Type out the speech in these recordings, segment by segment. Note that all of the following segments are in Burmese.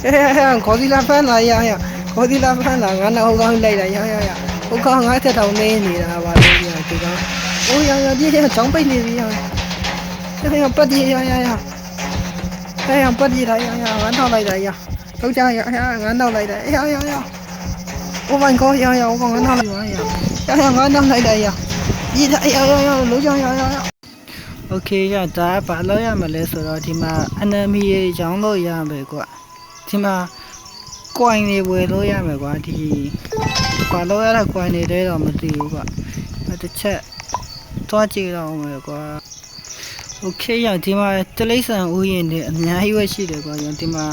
ခေါ်စီလာဖမ်းလာရခေါ်စီလာဖမ်းလာငါနောက်ဟိုကောင်းလိုက်တာရဟိုကောင်းငါတက်တောင်နေနေတာပါလို့ဒီကောင်အိုးပြည့်ချောင်းပိတ်နေပြီပတ်ပြေရပတ်ပြေလာငါနောက်လိုက်တာလောက်ကြငါနောက်လိုက်တာOh my god ဟိုကောင်ငါနောက်လိုက်ငါနောက်လိုက်တာဒီလုံးကြOkay ဒါဘာလို့ရမလဲဆိုတော့ဒီမှာ enemy ရေရောင်းလို့ရမယ်ကွာဒီမှာ coin တွေဝယ်လို့ရမယ်ကွာဒီကွာလို့ရတဲ့ coin တွေတဲတော့မသိဘူးကွာတစ်ချက်သွားကြည့်တော့မယ်ကွာ Okay ဒီမှာတလိဆန်ဥယျာဉ်တွေအများကြီးပဲရှိတယ်ကွာဒီမှာ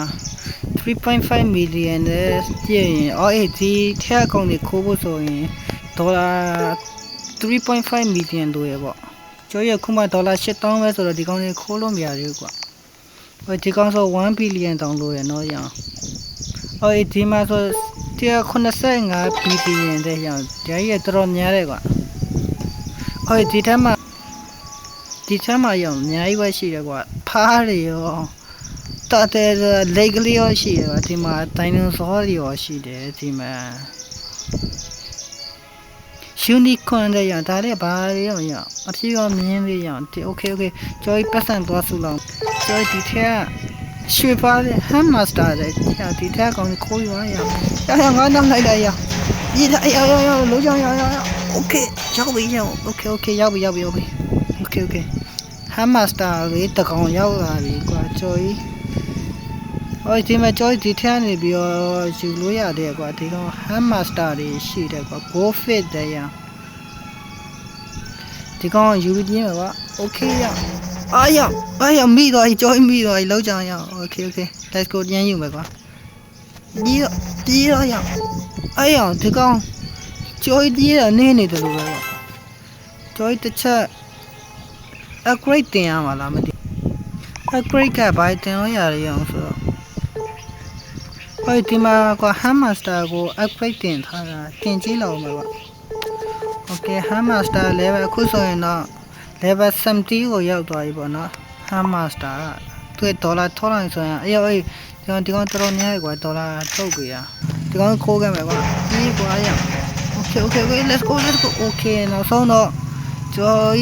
3.5 million နဲ့ပြည့်ရင်ဒီထက်အကောင်တွေခိုးဖို့ဆိုရင်ဒေါ်လာ 3.5 million လို့ရပေါ့ကျော်ရခုမှဒေါ်လာ 8000 ပဲဆိုတော့ဒီကောင်တွေခိုးလို့မရဘူးကွာဒီကောင်ဆို1 billion တောင်လို့ရနော်ဒီမှာဆို185 billion တဲ့ဒါကြီးတော်တော်များတယ်ကွာဒီထက်မှအများကြီးပဲရှိတယ်ကွာဖားတွေရောတတဲ့လက်ကလေးရောရှိတယ်ကွာဒီမှာဒိုင်နိုဆောတွေရောရှိတယ်ဒီမှာunicorn တဲ့ဒါလည်းဘာတွေရောအဖြစ်ရောမြင်းလေးဒီ okay ကျော်ပတ်စံသွားစုလောက်ကျော်ဒီထက်ရွှေပါတဲ့ hamster တဲ့ဒီထက်ကောင်ခိုးရွာငါနောက်လိုက်လိုက်ဒီလုံးကြokay ရောက်ပြီokay ရောက်ပြီokay hamster လေးတကောင်ရောက်လာပြီကွာကျော်ဒီမှာကျော်ဒီထက်နေပြီးတော့ယူလို့ရတယ်ကွာဒီကောင် hamster တွေရှိတယ်ကွာ go fit တဲ့ဒီကောင်ယူပြီးခြင်းကွာ okay မိတော့ကျော်မိတော့လောက်ကြokay let's go ညမ်းယူမယ်ကွာဒီတော့ဒီကောင်ကျော်ဒီရနေနေတယ်လို့ပဲကွာကျော်တစ်ချက် upgrade တင်ရမှာလားမသိ upgrade ကဘာတင်လို့ရရအောင်ဆိုတော့ဒီမှာကွာ hamster ကို upgrade တင်ထားတာတင်ကြည့်လောက်မယ်ကွာ okay hamster level အခုဆိုရင်တော့ level 70ကိုရောက်သွားပြီပေါ့နော် hamster ကသူဒေါ်လာထောက်လိုက်ဆိုရင်ဒီကောင်တော်တော်များကွာဒေါ်လာထုတ်ပြီဒီကောင်ခိုးခဲ့မယ်ကွာဒီကွာokay let's go okay နောက်ဆုံးတော့ကျော်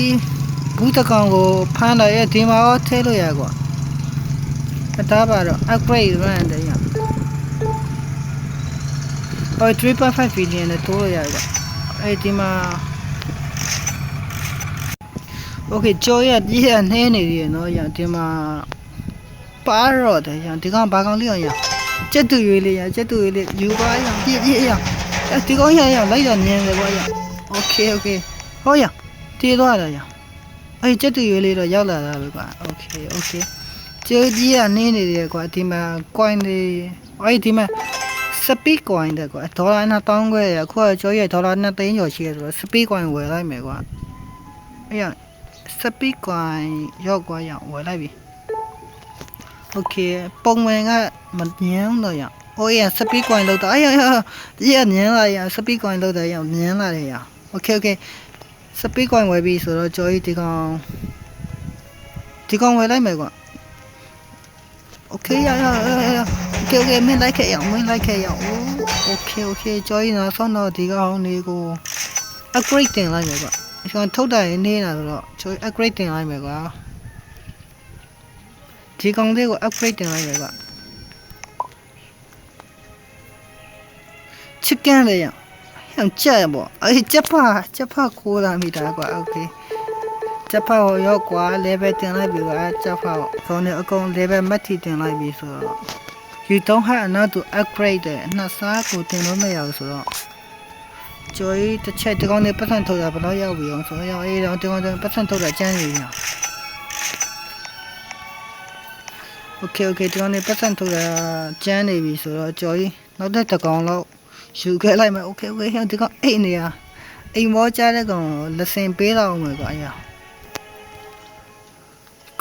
ဘူးတကောင်ကိုဖမ်းလာရဲ့ဒီမှာရောထဲလို့ရကွာဒါပါတော့ upgrade run တဲ့3.5 billion နဲ့တိုးလို့ရကွာဒီမှာ okay ကျော်ရပြည့်နှဲနေပြီနော်ဒီမှာပါတော့တယ်ဒီကောင်ဘာကောင်လေးအောင်ကျက်တူရွေးလေးယူပါပြည့်ဒီကောင်လိုက်တော့မြင်တယ်ကွာokay ဟောတေးသွားတာကျက်တူရွေးလေးတော့ရောက်လာတာပဲကွာ okay ကျော်ကြီးနေနေတယ်ကွာဒီမှာ coin တွေဒီမှာ speed coin တဲ့ကွာဒေါ်လာ2000ခွဲအခုကကျော်ရဒေါ်လာ2သိန်းကျော်ရှိရဆိုတော့ speed coin ဝယ်လိုက်မယ်ကွာspeed coin ရောက်ကွာဝယ်လိုက်ပြီ okay ပုံမှန်ကမမြင်တော့speed coin လောက်တော့မြင်လာspeed coin လောက်တော့မြင်လာတယ်okay speed coin ဝယ်ပြီဆိုတော့ကျော်ကြီးဒီကောင်ဝယ်လိုက်မယ်ကွာ okay မင်းလိုက်ခဲ့ရokay ကျော်ကြီးနော်ဆောင်းတော့ဒီကောင်လေးကို upgrade တင်လိုက်မယ်ကွာဒီကောင်ထုတ်တာနေတာဆိုတော့ကျော် upgrade တင်လိုက်မယ်ကွာဒီကောင်လေးကို upgrade တင်လိုက်မယ်ကွာ chicken လေကြက်ပေါ့ကြက်ဖာခိုးလာမိတာကွာ okay ကြက်ဖာကိုရောက်ကွာ level တင်လိုက်ပြီကွာကြက်ဖာကိုခေါင်းနဲ့အကုန် level မတ်တီတင်လိုက်ပြီဆိုတော့ you don't have enough to upgrade တဲ့နှစ်စားကိုတင်လို့မရဘူးဆိုတော့ကျော်ကြီးတစ်ချက်ဒီကောင်နဲ့ပတ်စံထုတ်တာဘယ်တော့ရောက်ပြီအောင်ဆိုတော့ဒီကောင်ပတ်စံထုတ်တာကျန်းနေပြီokay ဒီကောင်နဲ့ပတ်စံထုတ်တာကျန်းနေပြီဆိုတော့ကျော်ကြီးနောက်တစ်ကောင်လောက်ယူခဲ့လိုက်မယ် okay ဒီကောင်အိမ်မောကြားတဲ့ကောင်လက်စင်ပေးတော့မယ်ကွာ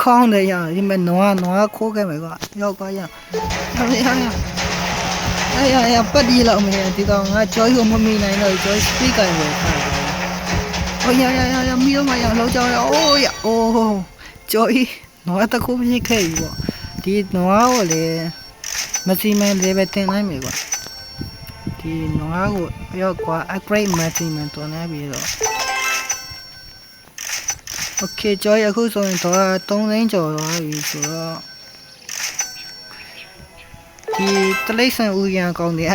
ခေါင်းတယ်ဒီမဲ့နွားခိုးခဲ့မယ်ကွာရောက်ကွာပတ်ဒီလောက်မယ်ဒီကောင်ငါကျော်ကြီးကိုမမီနိုင်တော့ကျော် speed ကိုင်ဝယ်ထားတယ်မီတော့မရလောက်ကြောင်းကျော်ကြီးနွားတခုဖြစ်ခဲ့ပြီပေါ့ဒီနွားကိုလေ maximum level တင်လိုက်မယ်ကွာဒီငါးကိုရောက်ကွာ upgrade maximum တွန်းနေပြီတော့ okay ကျော်ရအခုဆိုရင်တော့3သိန်းကျော်သွားပြီဆိုတော့ဒီတလိမ့်ဆန်ဦးရန်ကောင်းတယ်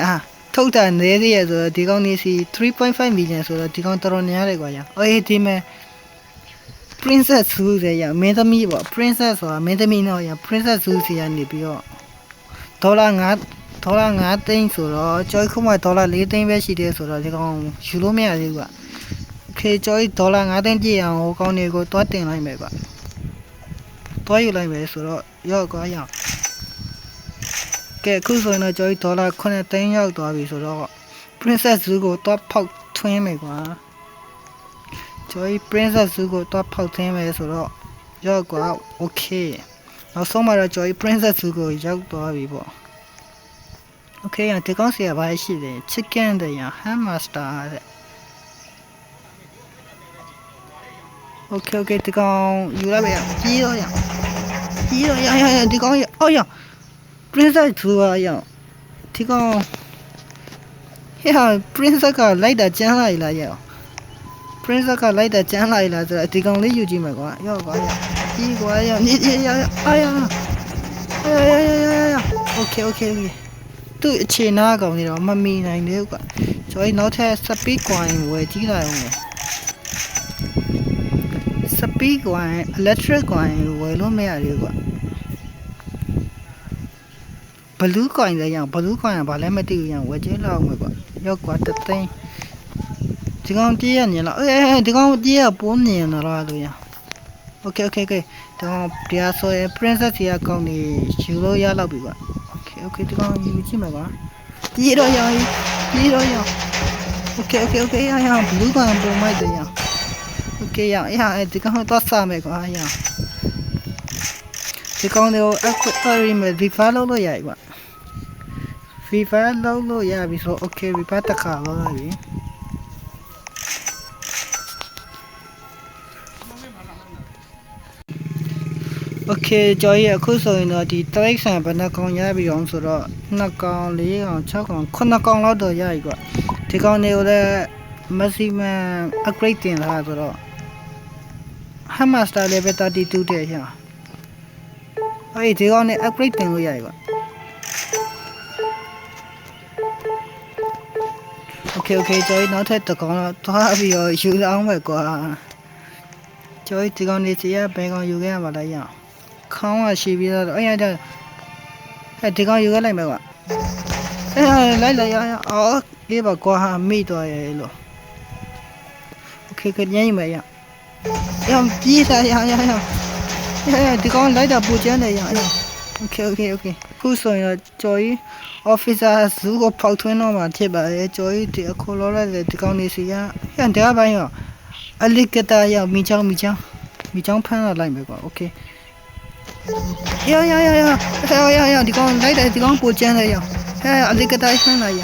ထုတ်တာနည်းသေးရဆိုတော့ဒီကောင်းနေစီ 3.5 million ဆိုတော့ဒီကောင်းတော်တော်များတယ်ကွာရအေးဒီမဲ့ princess ဆူတယ်ရမင်းသမီးပေါ့ princess ဆိုတာမင်းသမီးတော့ရ princess ဆူစီကနေပြီးတော့ဒေါ်လာ5သိန်းဆိုတော့ကျော်ခုမှဒေါ်လာ4သိန်းပဲရှိတယ်ဆိုတော့ဒီကောင်ယူလို့မရသေးဘူးကွာโอเคကျော်ဒေါ်လာ5သိန်းပြည့်အောင်ဟိုကောင်တွေကိုတွားတင်လိုက်မယ်ကွာတွားယူလိုက်မယ်ဆိုတော့ရောက်ကွာရကဲအခုဆိုရင်တော့ကျော်ဒေါ်လာ9သိန်းရောက်သွားပြီဆိုတော့ princess ဆူကိုတွားဖောက်ထွင်းမယ်ကွာကျော် princess ဆူကိုတွားဖောက်ထွင်းမယ်ဆိုတော့ရောက်ကွာ okay နောက်ဆုံးမှာတော့ကျော် princess ဆူကိုရောက်သွားပြီပေါ့Okay ရဒီကောင်းစီကဘာရှိလဲ chicken တဲ့ရ hamster တဲ့ Okay ဒီကောင်းယူလိုက်ပါကြီးတော့ရဒီကောင်းရအော်ရ princess သူကရဒီကောင်းဟဲ့ princess ကလိုက်တာကျန်းလိုက်လားရ princess ကလိုက်တာကျန်းလိုက်လားဆိုတော့ဒီကောင်းလေးယူကြည့်မယ်ကွာရောက်ကွာရကြီးကွာရအာရOkayသူ့အခြေနာကောင်နေတော့မမီနိုင်သေးဘူးကွာကျွန်တော်နောက်ထပ် speed coin ဝယ်ကြည့်လိုက်အောင် speed coin electric coin ဝယ်လို့မရသေးဘူးကွာ blue coin လည်းရအောင် blue coin ကဘာလဲမသိဘူးရအောင်ဝယ်ကြည့်လောက်မယ်ကွာရောက်ကွာတသိန်းဒီကောင်ပြေးရနေလားဒီကောင်ပြေးရပိုးနေရလားလို့ရ Okay တော့တရားဆိုရင် princess ကြီးအကောင့်နေယူလို့ရလောက်ပြီကွာOkay ဒီကောင်ယူကြည့်မှာပါပြေးတော့ရ Okay ရ blue ကောင်ပုံမိုက်တယ်ရ Okay ရဒီကောင်တော့စားမယ်ကွာရဒီကောင်တော့ aquarium မှာ viva လုပ်လို့ရကွာ viva လုပ်လို့ရပြီဆို Okay viva တခါလုပ်ရပြီ Okay ကျော်ရအခုဆိုရင်တော့ဒီတရိတ်ဆန်ဘယ်နှကောင်ရပြီအောင်ဆိုတော့2ကောင်4ကောင်6ကောင်9ကောင်လောက်တော့ရပြီကွာဒီကောင်တွေကိုလည်း maximum upgrade တင်လာဆိုတော့ hamster level 32တဲ့ရဒီကောင်နဲ့ upgrade တင်လို့ရပြီကွာ Okay ကျော်ရနောက်ထပ်တစ်ကောင်တော့သွားပြီးတော့ယူအောင်ပဲကွာကျော်ဒီကောင်နေစီရဘယ်ကောင်ယူခဲ့ရမှာလဲရခေါင်းကရှိပြီးတော့ဒီကောင်ယူခဲ့လိုက်မယ်ကွာလိုက်ရအော်ဒီဘကွာမိတော့ရလို့ Okay ညနေမယ်ရပြေးတာရဒီကောင်လိုက်တာပူချမ်းတယ်ရ Okay ခုဆိုရင်ကျော်ကြီး officer ဇူကိုဖောက်ထွင်းတော့မှာဖြစ်ပါတယ်ကျော်ကြီးဒီအခုလောလိုက်တယ်ဒီကောင်နေစီရတရားပိုင်းရောအလီကတာရမိချောင်းဖမ်းလာလိုက်မယ်ကွာ Okay ရဒီကောင်လိုက်တယ်ဒီကောင်ပူချမ်းတယ်ရအလီကတာဖမ်းလာရ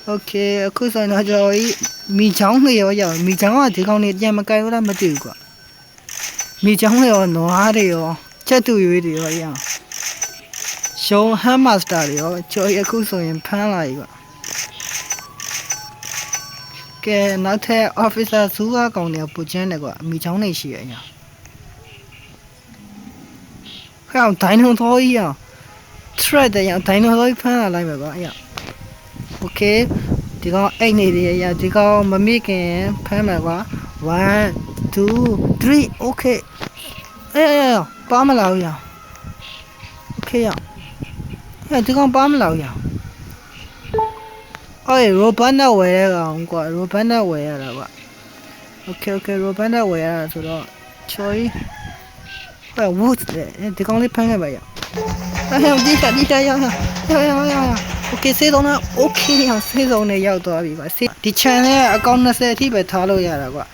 Okay အခုဆိုရင်ကျော်ကြီးမိချောင်းနေရောမိချောင်းကဒီကောင်နေပြန်မကြိုက်ဘူးလားမသိဘူးကွာမိချောင်းရောနွားတွေရောချက်တူရွေးတွေရောရရှုံး hamster တွေရောကျော်ကြီးအခုဆိုရင်ဖမ်းလာပြီကွာကဲနောက်ထပ် officer ဇူးကောင်တွေပူချမ်းတယ်ကွာမိချောင်းနေရှိရရခေါင်းဒိုင်နိုသောကြီးရ thread တဲ့ရဒိုင်နိုသောကြီးဖမ်းလာလိုက်မယ်ကွာOkay ဒီကောင်အိတ်နေတယ်ရဒီကောင်မမိခင်ဖမ်းမယ်ကွာ1 2 3 Okay ပါမလာဘူးရ Okay ရဒီကောင်ပါမလာဘူးရrobot နဲ့ဝယ်ရကောင်ကွာ robot နဲ့ဝယ်ရတာကွာ Okay robot နဲ့ဝယ်ရတာဆိုတော့ချော်ကြီးwood ဒီကောင်လေးဖမ်းခဲ့ပါရဒီတာရ Okay စေးတော့ Okay စေးတော့နဲ့ရောက်သွားပြီကွာဒီ channel အကောင့်20အထိပဲထားလို့ရတာကွာ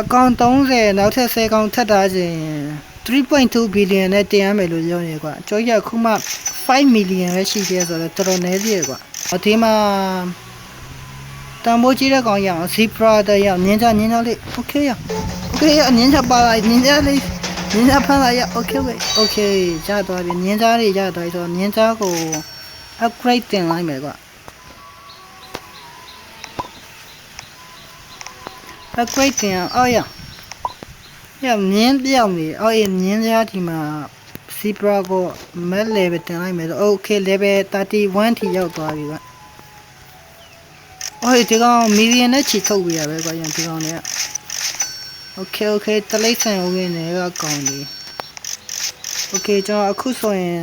အကောင့်30နောက်ထပ်10ကောင်ထပ်ထားခြင်း 3.2 billion နဲ့တင်ရမယ်လို့ပြောနေကွာကျော်ရခုမှ5 million ပဲရှိသေးဆိုတော့တော်တော်နည်းသေးတယ်ကွာဒီမှာတန်ဖိုးကြီးတဲ့ကောင်ရအောင် zebra တဲ့ရနင်းကြလေး Okay ရနင်းကြပါလိုက်နင်းကြလေး ninja ဖမ်းလိုက်ရ okay okay ရသွားပြီ ninja တွေရသွားပြီဆိုတော့ ninja ကို upgrade တင်လိုက်မယ်ကွာ upgrade တင်အောင်ရမြင်းပြောင်းနေအော်ရမြင်းကြားဒီမှာ zebra ကို met level တင်လိုက်မယ်ဆို okay level 31 ထိရောက်သွားပြီကွာအော်ဒီကောင် million နဲ့ချီထုတ်ပြရပဲကွာဒီကောင်တွေက okay တလိမ့်ဆန်ဦးရင်းနဲ့ကကောင်းတယ် okay ကျွန်တော်အခုဆိုရင်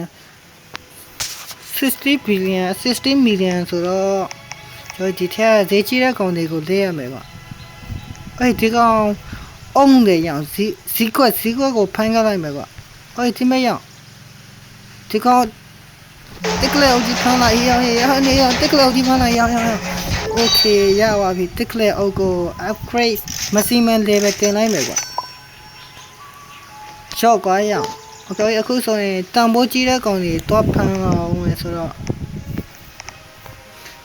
60 billion 60 million ဆိုတော့ကျွန်တော်ဒီထက်ဈေးကြီးတဲ့ကောင်တွေကိုလေးရမယ်ကွာအဲ့ဒီကောင်အုံးတယ်ရအောင်ဈေးကွက်ကိုဖမ်းကြလိုက်မယ်ကွာအဲ့ဒီမရအောင်ဒီကောင်တက်လက်အုပ်ကြီးဖမ်းလိုက်ရတက်လက်အုပ်ကြီးဖမ်းလိုက်ရokay ရပါပြီတက်လက်အုပ်ကို upgrade maximum level တင်လိုက်မယ်ကွာရှော့ကွာရအောင် okay အခုဆိုရင်တန်ဖိုးကြီးတဲ့ကောင်တွေတော့ဖမ်းအောင်မယ်ဆိုတော့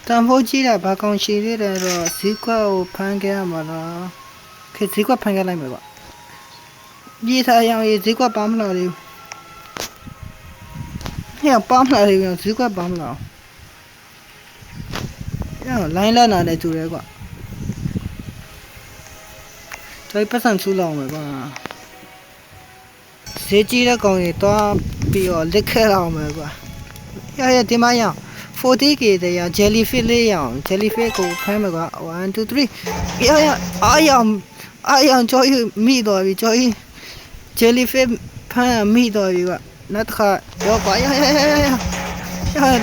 တန်ဖိုးကြီးတာဘာကောင်ရှိသေးတယ်ဆိုတော့ဈေးကွက်ကိုဖမ်းခဲ့ရမှာလားခေဈေးကွက်ဖမ်းခဲ့လိုက်မယ်ကွာပြေးထားရအောင်ဈေးကွက်ပါမလားလေဟဲ့ပါမလားလေဈေးကွက်ပါမလားလိုင်းလာနာနဲ့တူတယ်ကွာကျွန်တော်ပတ်စံထူလောင်းမယ်ကွာဈေးကြီးတဲ့ကောင်တွေတော့ပြီးတော့လက်ခဲအောင်မယ်ကွာရဒီမှာရ 40k တဲ့ရ jellyfish လေးရအောင် jellyfish ကိုဖမ်းမယ်ကွာ1 2 3ရအာရကြော်မိတော့ပြီကြော် jellyfish ဖမ်းမိတော့ပြီကွာနောက်တစ်ခါရောကွာရ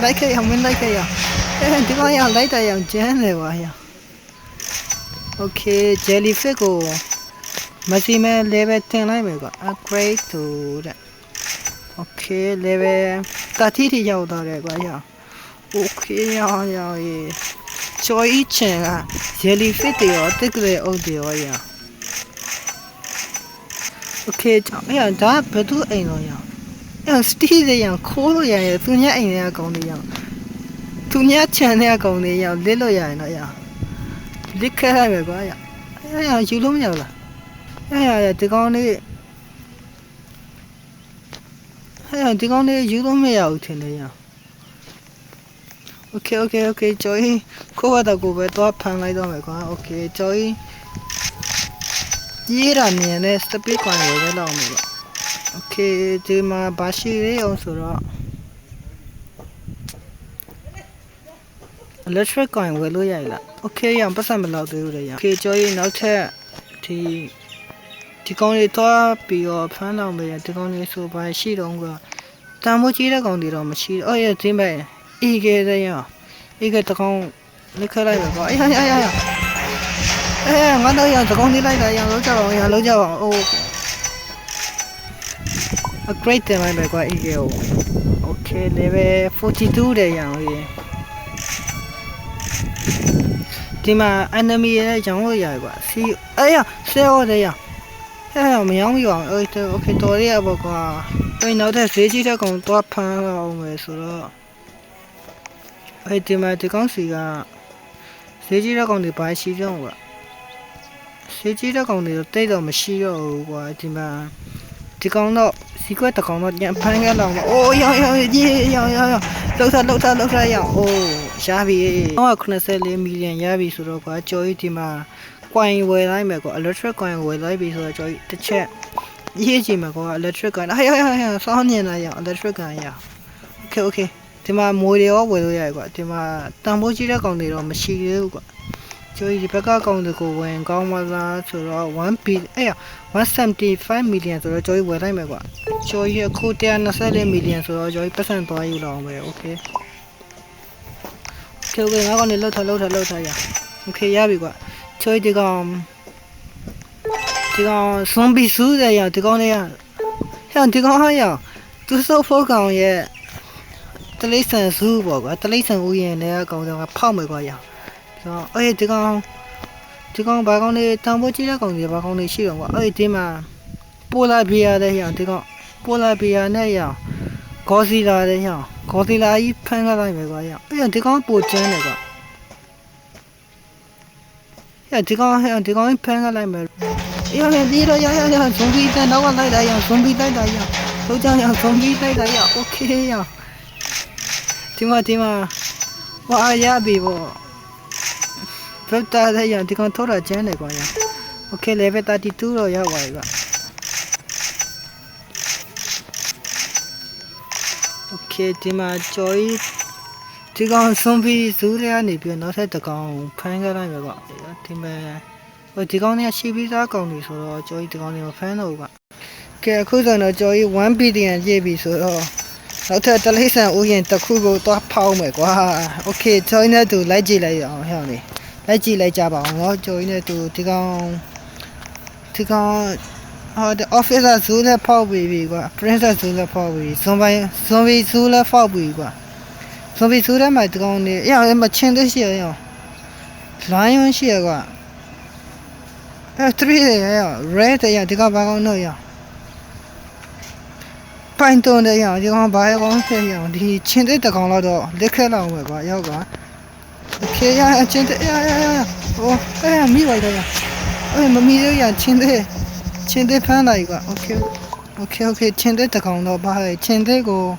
လိုက်ခဲ့ရမင်းလိုက်ခဲ့ရဒီကောင်ရလိုက်တယ်ရကျန်းတယ်ကွာရ okay jellyfish ကို maximum level တင်လိုက်မယ်ကွာ upgrade to တဲ့ okay level 30 ထိရောက်သွားတယ်ကွာရ okay ရကျော်ဤချင်က jellyfish တွေရောတက်ကြဲအုပ်တွေရောရ okay အဲ့ဒါဘယ်သူအိမ်တော့ရအဲ့စတီးတွေရခိုးလို့ရသူညအိမ်တွေကကောင်းနေရသူညချန်တဲ့ကောင်တွေရလစ်လို့ရရင်တော့ရလစ်ခဲလိုက်မယ်ကွာရယူလို့မရဘူးလားဒီကောင်လေးဒီကောင်လေးယူလို့မရဘူးထင်တယ်ရ okay ကျော်ကြီးကိုယ့်ဘာသာကိုပဲတော့ဖမ်းလိုက်တော့မယ်ကွာ okay ကျော်ကြီးရေးရမြင်နဲ့စပစ်ကွန်ကိုလည်းလောက်မယ်ကွာ okay ဒီမှာဘာရှိရအောင်ဆိုတော့ electric coin ဝယ်လို့ရည်လား okay ရပတ်စံမလောက်သေးဘူးလေရ okay ကျော်ကြီးနောက်ထပ်ဒီကောင်လေးတော့ပြီးတော့ဖမ်းတော့မယ်ဒီကောင်လေးဆိုပါရှိတော့ကတန်မိုးကြီးတဲ့ကောင်တွေတော့မရှိအော်ရဒီမဲ့အေးခဲ့တဲ့ရအေးခဲ့တကောင်လက်ခလိုက်ပဲကွာအေးငါတော့ရတကောင်လေးလိုက်တာရလောက်ကြအောင်အိုး upgrade တင်လိုက်ပဲကွာအေးခဲ့ okay level 42တဲ့ရအောင်ရေဒီမှာ enemy ရဲ့ကြောင်းလို့ရကွာစီဆဲရောတဲ့ရမရောင်းအောင်okay တော်ရရပေါ့ကွာအဲ့နောက်ထပ်ဈေးကြီးတဲ့ကောင်တော့ဖမ်းအောင်မယ်ဆိုတော့အဲ့ဒီမှာဒီကောင်စီကဈေးကြီးတဲ့ကောင်တွေဘာရှိကြအောင်ကွာဈေးကြီးတဲ့ကောင်တွေတော့တိတ်တော့မရှိတော့ဘူးကွာဒီမှာဒီကောင်တော့စီကွက်တကောင်တော့ညဖမ်းခဲ့လောက်အိုးရောင်းလောက်ထားရအောင်အိုးရပြီ94 million ရပြီဆိုတော့ကွာကြော်ကြီးဒီမှာကွိုင်ဝယ်လိုက်မယ်ကွာ electric coin ဝယ်လိုက်ပြီဆိုတော့ကြော်ကြီးတစ်ချက်ရေးကြည့်မယ်ကွာ electric coin စောင်းနေတာရ electric coin ရ okay ဒီမှာမွေတွေရောဝယ်လို့ရတယ်ကွာဒီမှာတန်ဖိုးကြီးတဲ့ကောင်တွေတော့မရှိသေးဘူးကွာကြော်ကြီးဒီဘက်ကကောင်တွေကိုဝယ်ကောင်းမလားဆိုတော့175 million ဆိုတော့ကြော်ကြီးဝယ်လိုက်မယ်ကွာကြော်ကြီးအခု124 million ဆိုတော့ကြော်ကြီးပတ်စံသွားယူလောက်အောင်ပဲ okay ငါကောင်နေလောက်ထားရ okay ရပြီကွာကြော်ကြီးဒီကောင်ဇွန်ဘီဆူတဲ့ရဒီကောင်လေးဒီကောင်ဟာရသူစောဖို့ကောင်ရဲ့တလိဆန်စုပေါ့ကွာတလိဆန်ဦးရင်လည်းအကောင်ကဖောက်မယ်ကွာရဒီကောင်ဘာကောင်လေးတန်ဖိုးကြီးတဲ့ကောင်ကြီးဘာကောင်လေးရှိတော့ကွာဒီမှာပိုလာဘီယာတဲ့ရဒီကောင်ပိုလာဘီယာနဲ့ရဂေါ်စီလာတဲ့ရဂေါ်စီလာကြီးဖမ်းလိုက်မယ်ကွာရဒီကောင်ပိုကျန်းတယ်ကွာဒီကောင်ဖမ်းလိုက်မယ် đi rồi zombie ta đâu có lại đây zombie lại đây tôi cho zombie lại đây ok thì mà wow ya bị bộ rất ta thấy thì con thốt ở trên này quá ok level 32 rồi ya vậy ok thì mà chơi thì con zombie giữ ra này bây nó sẽ tự con phanh cái này vậy thì mà thì con này chỉ biết ra con đi rồi chơi thì con này mà phanh đâu vậy cái khu giờ nó chơi 1 billion gì bị rồi nó theo tới lấy sang uyen tập khu go to phao mày quá ok chơi nữa tụi lấy gì lấy rồi hiểu này lấy gì lấy trả bảo nó chơi nữa tụi thì con the officer giữ là phao bị quá princess giữ là phao bị zombie giữ là phao bị quá zombie giữ là mày tụi con này em mà chen đấy xíu nhau lion xíu quá three đấy red đấy tụi con bao con nữa半吨的样，就讲白光这样的，现在的讲了都离开了我吧，要个，开呀，现在呀，哦，哎呀，米味的呀，哎，米的呀，现在翻了一个，OK，现在的讲了吧，现在个，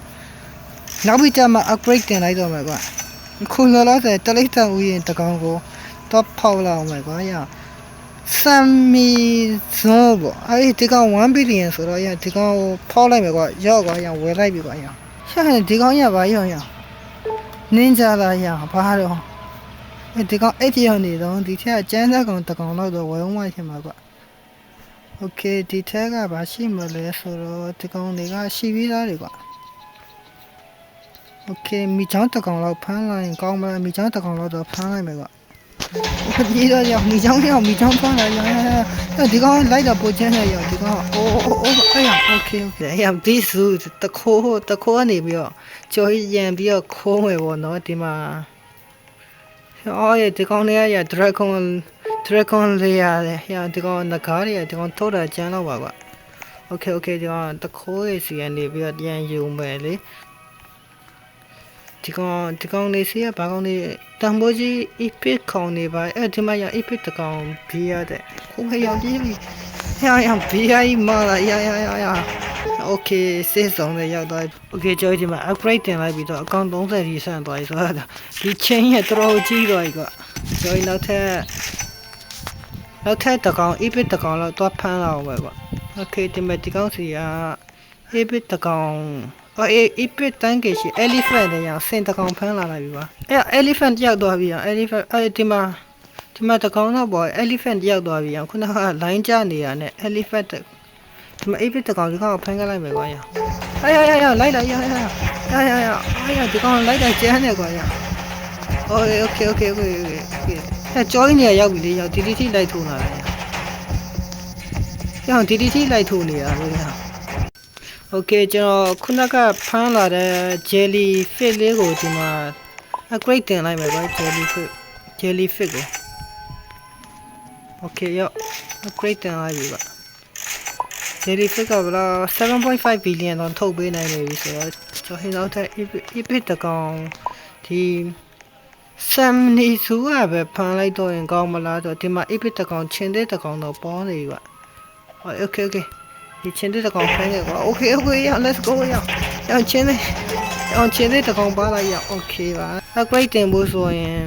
那不叫嘛 upgrade 点来的嘛个，看了在这里在无人的讲个，都跑了嘛个呀。3米左右，哎，这个1 billion 说了呀，这个跑来没个，要个呀，回来没个呀，现在这个也不一样呀，人家了呀，怕了，哎，这个1样的东，底下现在讲这个那个我用完些嘛个，OK，底下个把什么来说了，这个那个西边那个 ，OK， 米浆这个老盘了，讲嘛，米浆这个老多盘了没个。đi rồi mì trắng con này thì con lấy được bộ trên này rồi thì con ấy ok em tí số ta khô này bây giờ chơi em bây giờ khô rồi bọn nó thì mà ôi thì con này ya dragon này ya thì con là cá này thì con thốt ra chán nó bảo ok thì con ta khô cái gì này bây giờ em dùng về đấy thì con này xí bà con này đang bố gì ít biết con này bà thì mà ít biết được con bia đấy không hay gì ya bia mà là ya ok sẽ xong rồi ya đó ok chơi thì mà upgrade tiền lại bị đó con đóng tại đi sang rồi rồi đi chơi hết rồi chi rồi cơ chơi nó thế được con ít biết được con là toát pan nào vậy ok thì mà thì con gì ít biết được con ít biết tăng cái gì elephant này ya sen được con pan là lại bị elephant ya đó bị elephant thì mà được con nó bỏ elephant ya đó bịคุณน่ะ line จานี่อ่ะเนี่ย elephant thì mà ít biết được con thì con pan cái lại mấy cái ya lấy đây ya thì con lấy đây chơi này coi ya ok chơi này ya bị ya DDT lại thu nào ya DDT lại thu này à ok choคุณน่ะก็pan là jellyfish လေးကိုဒီမှာ upgrade တင်လိုက်မယ်ဗျ jellyfish ကို ok ရော upgrade တင်လိုက်ပြီဗျ jellyfish ကဘယ်လောက် 7.5 billion တော့ထုတ်ပေးနိုင်နေပြီဆိုတော့ကျွန်တော်နောက်ထပ် epic တကောင်ဒီ7နေစုကပဲဖန်လိုက်တော့ရင်ကောင်းမလားဆိုတော့ဒီမှာ epic တကောင်ချင်းတဲ့တကောင်တော့ပေါ်နေပြီဗျ okဒီချင်းတဲ့တကောင်ဖန်ခဲ့ကွာ ok let's go ရချင်းတဲ့တကောင်ပါလိုက်ရ ok ပါ upgrade တင်ဖို့ဆိုရင်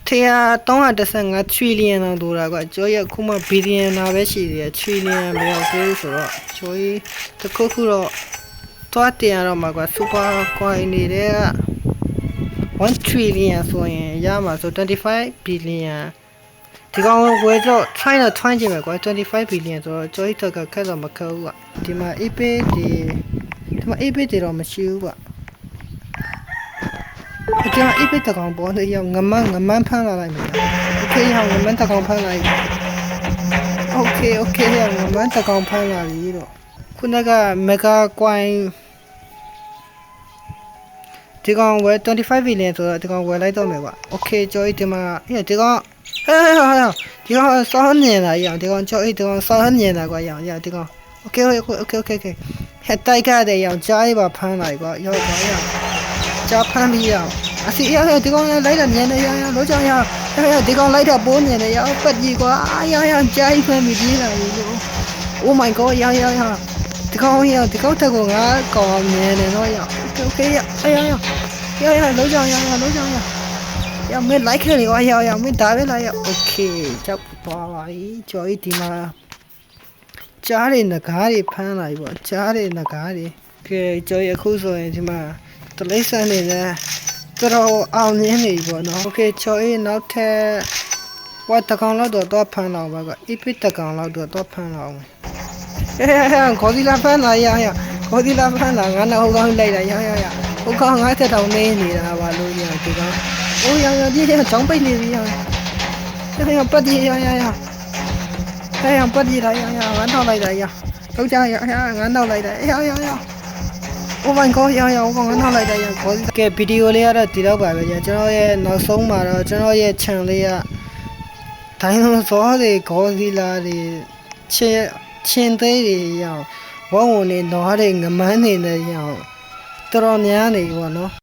315 trillion လောက်ဒိုတာကွာကျော်ရခုမှ billion နာပဲရှိသေးတယ် trillion မရောက်သေးဆိုတော့ကျော်ရတခုတော့တွားတင်ရတော့မှာကွာ super coin နေတဲ့က1 trillion ဆိုရင်ရမှာဆို25 billion ဒီကောင်ဝယ်တော့ try တော့ထွန်းကြည့်မယ်ကွာ25 billion ဆိုတော့ကျော်ရတကခက်တော့မခက်ဘူးကွာဒီမှာ epic တွေတော့မရှိဘူးကွာကျွန်တော် epic တကောင်ပေါ်နေရောငမန်းဖမ်းလာလိုက်မယ် okay ရောငမန်းတကောင်ဖမ်းလာပြီ okay ရောငမန်းတကောင်ဖမ်းလာပြီတော့ခုနက mega coin ဒီကောင်ဝယ်25 billion ဆိုတော့ဒီကောင်ဝယ်လိုက်တော့မယ်ကွာ okay ကျော်ဒီမှာဒီကောင်ဒီကောင်စောင်းနေတာရအောင်ဒီကောင်ကျော်ဒီကောင်စောင်းနေတာကွာရအောင်ဒီကောင် okay ဟက်တိုက်ကြတယ်ရအောင်ကြားရပါဖမ်းလိုက်ကွာရောက်ပါရကြားဖမ်းပြီးရအောင် အစီရဒီကောင်လိုက်တာညနေရလို့ကြောင်ရဒီကောင်လိုက်တာပိုးနေတယ်ရပတ်ကြီးကွာရကြိုက်ခွင့်မိသေးလားလို့ Oh my god ရဒီကောင်တက်ကိုငါကောင်းနေတယ်နော်ရ Okay ရလို့ကြောင်ရမင်းလိုက်ခဲ့လေရမင်းဒါပဲလားရ Okay ကြောက်သွားပါပြီကျော်ဤဒီမှာကြားရနဂါးတွေဖမ်းလာပြီပေါ့ကြားရနဂါးတွေကဲကျော်ရအခုဆိုရင်ဒီမှာတလိမ့်ဆန်းနေတယ်တော်အောင်နေနေပြီပေါ့နော် Okay ကျော်ဤနောက်ထပ်ဝတ်တကောင်လောက်တော့ဖမ်းလောက်ပါက epic တကောင်လောက်တော့ဖမ်းလောက်ခေါ်ဒီလာဖမ်းလာရခေါ်ဒီလာဖမ်းလာငါနဲ့ဟိုကောင်လိုက်တာရဟိုကောင်ငါတက်တောင်နေနေတာပါလို့ရဒီကောင်โอ้ยဒီချောင်းပိတ်နေပြီရပတ်ဒီရပတ်ဒီလာငါနောက်လိုက်တာရတော့ကြရငါနောက်လိုက်တာOh my god ရဟိုကောင်ငါနောက်လိုက်တာရခေါ်ဒီကဲဗီဒီယိုလေးကတော့ဒီတော့ပါပဲကျွန်တော်ရဲ့နောက်ဆုံးမှာတော့ကျွန်တော်ရဲ့ channel လေးကဒိုင်းလုံးစောတွေခေါ်ဒီလာတွေချင်းသေးတွေရဝုံနေတော့တဲ့ငမန်းနေနဲ့ရတော်များနေပေါ့နော်